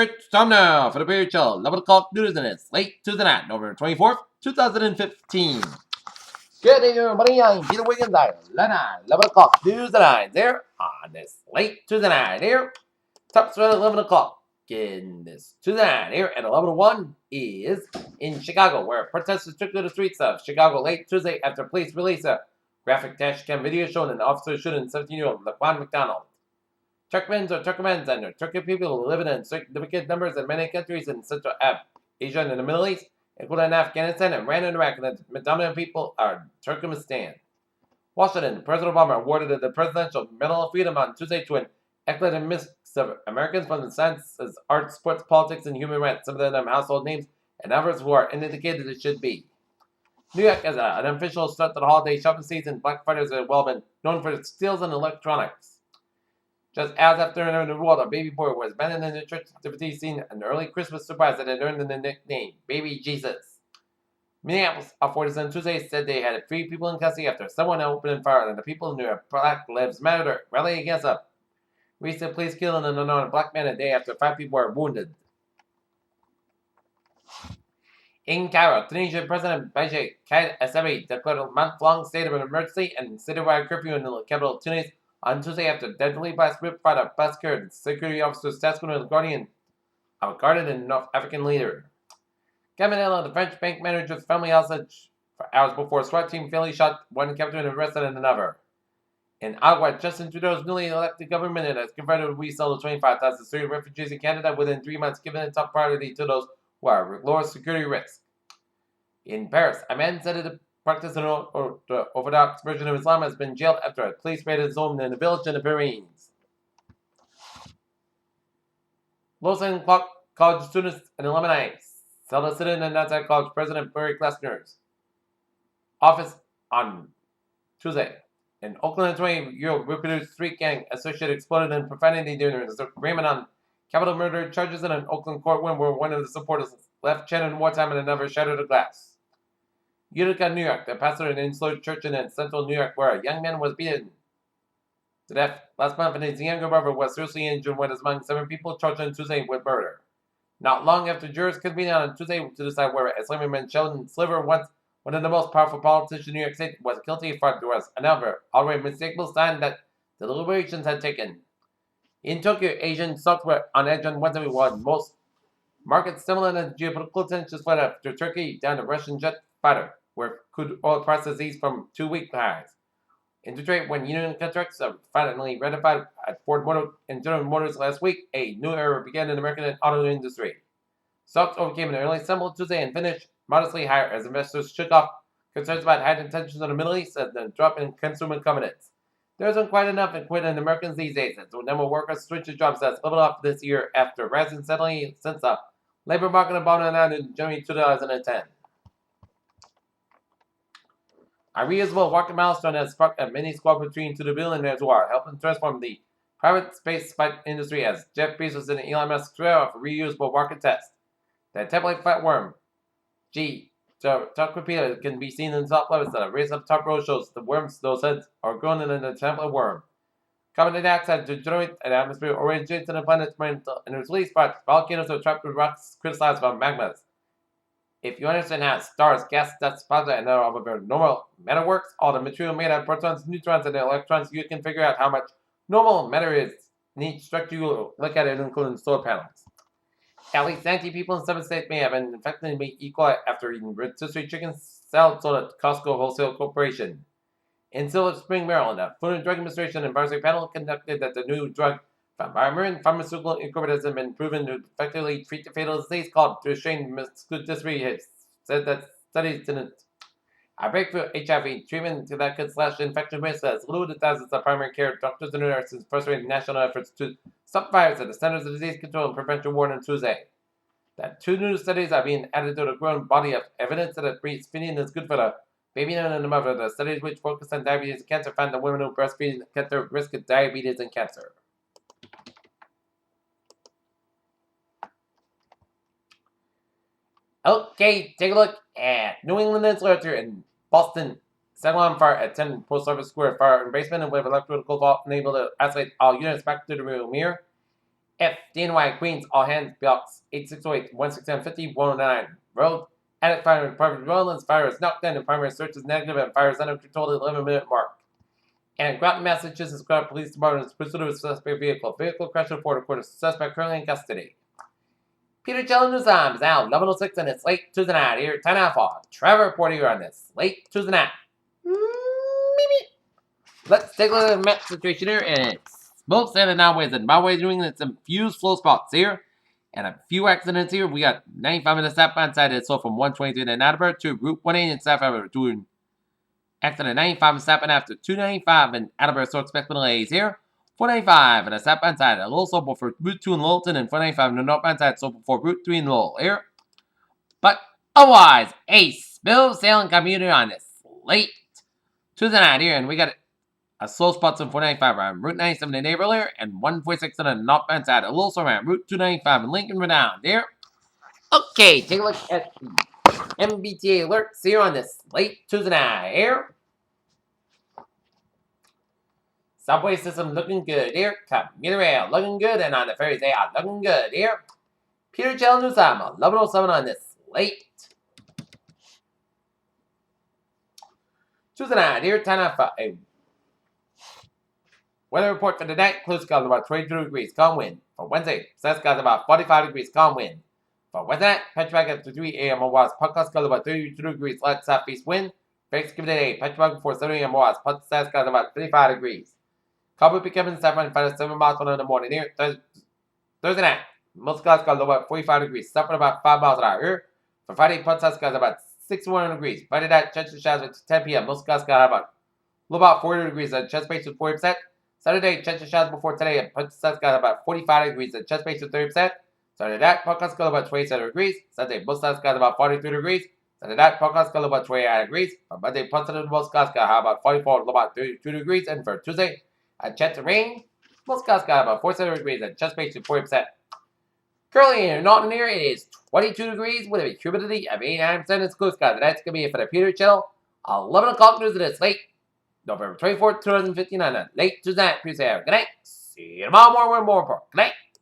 It's time now for the Beer Chill 11 o'clock news, and it's late Tuesday night, November 24th, 2015. Good day, everybody. I'm Peter Wiggins. I'm 11 o'clock news tonight there on this late Tuesday night here. Top at 11 o'clock in this Tuesday night here at 11:01 is in Chicago, where protesters took to the streets of Chicago late Tuesday after police released a graphic dashcam video showing an officer shooting 17-year-old LaQuan McDonald. Turkmens or Turkmens and Turkic people live in significant numbers in many countries in Central Asia and in the Middle East, including Afghanistan, Iran, and Iraq, and the dominant people are Turkmenistan. Washington, President Obama awarded the Presidential Medal of Freedom on Tuesday to an eclectic mix of Americans from the sciences, arts, sports, politics, and human rights, some of them household names, and others who are indicated it should be. New York has an unofficial start to the holiday shopping season. Black Fridays have well been known for its steals in electronics. Just as after in the world, a baby boy was abandoned in the church nativity scene, an early Christmas surprise that had earned the nickname Baby Jesus. Minneapolis authorities on Tuesday said they had 3 people in custody after someone opened fire on the people near Black Lives Matter rally against a recent police killing an unarmed black man a day after 5 people were wounded. In Cairo, Tunisian President Beji Caid Essebsi declared a month-long state of emergency and citywide curfew in the capital of Tunis on Tuesday after deadly blast ripped by the Basker security officers tasked with guarding a guarded and North African leader. Caminella, the French bank manager's family hostage for hours before a SWAT team fatally shot one captain and arrested another. In Ottawa, Justin Trudeau's newly elected government has confirmed to resettle 25,000 Syrian refugees in Canada within 3 months, giving a top priority to those who are at lower security risk. In Paris, a man said to practice an orthodox version of Islam has been jailed after a police raided his home in a village in the Pyrenees. Lausanne College students and alumni solicited in Nassau College President Barry Glassner's office on Tuesday. An Oakland 20-year-old reproduced street gang associate exploded in profanity during a agreement on capital murder charges in an Oakland courtroom where one of the supporters left chanting wartime and another shattered a glass. Utica, New York, the pastor in an Insular church in central New York, where a young man was beaten to death last month and his younger brother was seriously injured, when among 7 people charged on Tuesday with murder. Not long after jurors convened on Tuesday to decide whether Assemblyman Sheldon Sliver, once one of the most powerful politicians in New York State, was guilty, for there was another already mistakable sign that the deliberations had taken. In Tokyo, Asian stocks were on edge on Wednesday, while most markets similar to geopolitical tensions fled after Turkey down the Russian jet fighter, where crude oil prices eased from 2-week highs. In Detroit, when union contracts are finally ratified at Ford Motor and General Motors last week, a new era began in the American auto industry. Stocks overcame an early stumble Tuesday and finished modestly higher as investors shook off concerns about heightened tensions in the Middle East and the drop in consumer confidence. There isn't quite enough equity in Americans these days, as the number of workers switching jobs has leveled off this year after rising steadily since the labor market bottomed out in January 2010. A reusable rocket milestone has sparked a mini squad between 2 billionaires who are helping transform the private space flight industry as Jeff Bezos and Elon Musk square off a reusable rocket test. The template flatworm torpedo can be seen in top levels that a race up top row shows the worms those heads are grown in the template worm. Carbon dioxide to generate an atmosphere originates in the planet's mantle and is released by volcanoes or trapped with rocks criticized by magmas. If you understand how stars, gas, dust, plasma, and other normal matter works, all the material made of protons, neutrons, and electrons, you can figure out how much normal matter is in each structure you look at it, including solar panels. At least 90 people in 7 states may have been infected with E. coli after eating rotisserie chicken salad sold at Costco Wholesale Corporation. In Silver Spring, Maryland, a Food and Drug Administration advisory panel conducted that the new drug from Marin Pharmaceutical Incorporated has been proven to effectively treat the fatal disease called Duchenne muscular dystrophy. It said that studies didn't. A breakthrough HIV treatment that could slash infection risk has eluded thousands of primary care doctors and nurses, frustrating national efforts to stop virus at the Centers of Disease Control and Prevention warned on Tuesday. That 2 new studies are being added to the growing body of evidence that breastfeeding is good for the baby and the mother. The studies, which focus on diabetes and cancer, found that women who breastfeed cut their risk of diabetes and cancer. Okay, take a look at New England Insulator in Boston. Set on fire at 10 Post Office Square. Fire in basement and with electrical fault unable to isolate all units back to the rear mirror. F. DNY Queens, all hands, blocks 8608, 16950, 109. Road. Attic fire in private Rollins. Fire is knocked down and primary search is negative and fire is under control at the 11-minute mark. And Groton, Massachusetts Groton Police Department is pursuit of a suspect vehicle. Vehicle crash report according to suspect currently in custody. Peter Jello News Time is now 11:06 and it's late Tuesday night here at 10 Alpha. Trevor reporting here on this late Tuesday night. Let's take a look at the map situation here, and it's both Santa now ways and my way doing some fused flow spots here. And a few accidents here. We got 95 in the southbound side of the from 123 to Attleboro to Route 180 in southbound doing accident 95 and southbound after 295 in Attleboro, so expect delays here. 495 and a southbound side, a little slow for Route 2 in Lowellton, and 495 on the northbound side, so for Route 3 in Lowell here. But otherwise, a smooth sailing community on this late Tuesday night here, and we got a slow spots on 495 around Route 97 in April here, and 146 on the northbound side, a little slow around Route 295 in Lincoln down there. Okay, take a look at the MBTA alerts here on this late Tuesday night here. Subway system looking good here. Commuter rail looking good, and on the ferries they are looking good here. Peter Jello News Time 11:07 on this late Tuesday night here. Time for a weather report for tonight. Close skies about 22 degrees, calm wind. For Wednesday, sun skies about 45 degrees, calm wind. For Wednesday, Petrobras after 3 a.m. was podcast skies about 32 degrees, light southeast wind. Thanksgiving Day, Petrobras before 7 a.m. was podcast skies about 55 degrees. Cowboy becoming 7 5 to 7 miles in the morning here. Thursday night, most skies got about 45 degrees, suffering about 5 miles an hour here. For Friday, podcast skies about 61 degrees. Friday night, chance of showers at 10 p.m. Most skies got about 40 degrees and chance base with 40%. Saturday, chance of showers before today, and podcast got about 45 degrees and chance base with 30%. Saturday night, podcast got about 27 degrees. Sunday, most skies got about 43 degrees. Saturday night, podcast got about 28 degrees. For Monday, most skies got about 44, about 32 degrees. And for Tuesday, a chance of rain. Most skies got about 47 degrees and chance base with 40%. Currently in Norton here, it is 22 degrees with a humidity of 89%. It's close skies. And that's going to be it for the Peter Channel. 11 o'clock news of this late November 24th, 2015 on a late Tuesday night. Please have a good night. See you tomorrow morning with more report. Good night.